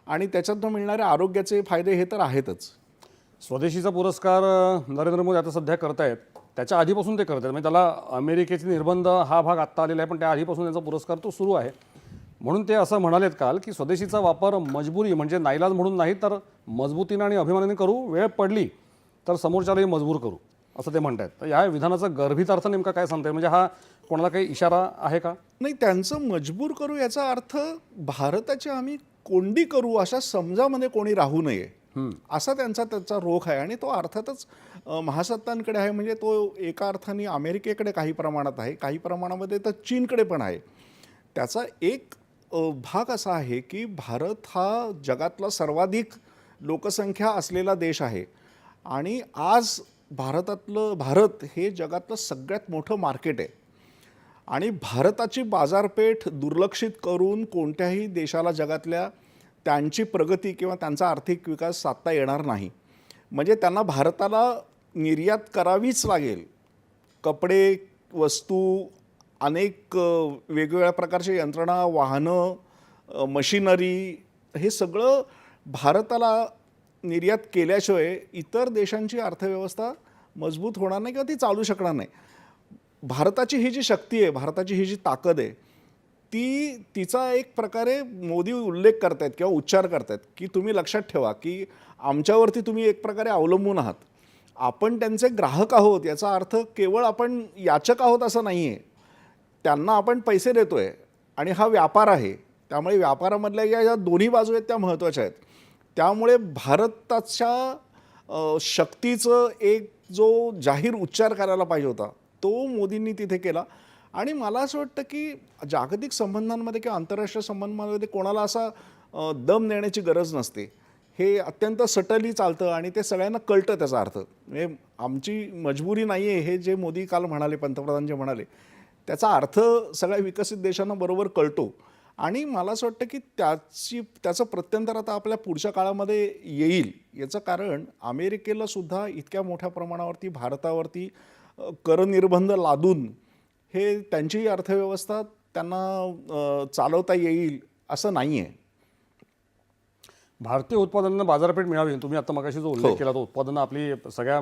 आणि त्याच्यातून मिळणारे आरोग्याचे फायदे हे तर आहेतच. स्वदेशीचा पुरस्कार नरेंद्र मोदी आता सध्या करतायत, त्याच्या आधीपासून ते करतात, म्हणजे त्याला अमेरिकेचे निर्बंध हा भाग आत्ता आलेला आहे, पण त्या आधीपासून त्यांचा पुरस्कार तो सुरू आहे. म्हणून ते असं म्हणालेत काल की स्वदेशीचा वापर मजबुरी म्हणजे नाईलाज म्हणून नाही तर मजबूतीने आणि अभिमानाने करू, वेळ पडली तर समोरच्यालाही मजबूर करू, असं ते म्हणतात. तर या विधानाचा गर्भित अर्थ नेमका काय सांगताय? म्हणजे हा कोणाला काही इशारा आहे का? नाही, त्यांचं मजबूर करू याचा अर्थ भारताची आम्ही कोंडी करू अशा समजामध्ये कोणी राहू नये असा त्याचा रोख आहे. आणि तो अर्थातच महासत्तांकडे आहे. म्हणजे तो एका अर्थाने अमेरिकेकडे काही प्रमाणात आहे, काही प्रमाणामध्ये तर चीनकडे पण आहे. त्याचा एक भाग असा आहे की भारत हा जगातला सर्वाधिक लोकसंख्या असलेला देश आहे आणि आज भारत हे जगातलं सगळ्यात मोठं मार्केट आहे. आणि भारताची बाजारपेठ दुर्लक्षित करून कोणत्याही देशाला जगातल्या त्यांची प्रगती किंवा त्यांचा आर्थिक विकास साधता येणार नाही. म्हणजे त्यांना भारताला निर्यात करावीच लागेल. कपडे, वस्तू, अनेक वेगवेगळ्या प्रकारच्या यंत्रणा, वाहनं, मशिनरी, हे सगळं भारताला निर्यात केल्याशिवाय इतर देशांची अर्थव्यवस्था मजबूत होणार नाही किंवा ती चालू शकणार नाही. भारताची ही जी शक्ती आहे, भारताची ही जी ताकद आहे, तिचा एक प्रकारे मोदी उल्लेख करतायत किंवा उच्चार करतायत की तुम्ही लक्षात ठेवा की आमच्यावरती तुम्ही एक प्रकारे अवलंबून आहात. आपण त्यांचे ग्राहक आहोत याचा अर्थ केवळ आपण याचक आहोत असं नाही आहे. त्यांना आपण पैसे देतोय आणि हा व्यापार आहे. त्यामुळे व्यापारामधल्या या दोन्ही बाजू आहेत त्या महत्त्वाच्या आहेत. त्यामुळे भारताच्या शक्तीचं एक जो जाहीर उच्चार करायला पाहिजे होता तो मोदींनी तिथे केला. आणि मला असं वाटतं की जागतिक संबंधांमध्ये किंवा आंतरराष्ट्रीय संबंधांमध्ये कोणाला असा दम देण्याची गरज नसते. हे अत्यंत सटली चालतं आणि ते सगळ्यांना कळतं त्याचा अर्थ. म्हणजे आमची मजबुरी नाही आहे हे जे मोदी काल म्हणाले, पंतप्रधान जे म्हणाले, त्याचा अर्थ सगळ्या विकसित देशांना बरोबर कळतो. आणि मला असं वाटतं की त्याचं प्रत्यंतर आता आपल्या पुढच्या काळामध्ये येईल. याचं कारण अमेरिकेला सुद्धा इतक्या मोठ्या प्रमाणावरती भारतावरती करनिर्बंध लादून हे त्यांची अर्थव्यवस्था त्यांना चालवता येईल असं नाही आहे. भारतीय उत्पादनांना बाजारपेठ मिळावी, तुम्ही आता मगाशी जो उल्लेख केला तो उत्पादनं आपली सगळ्या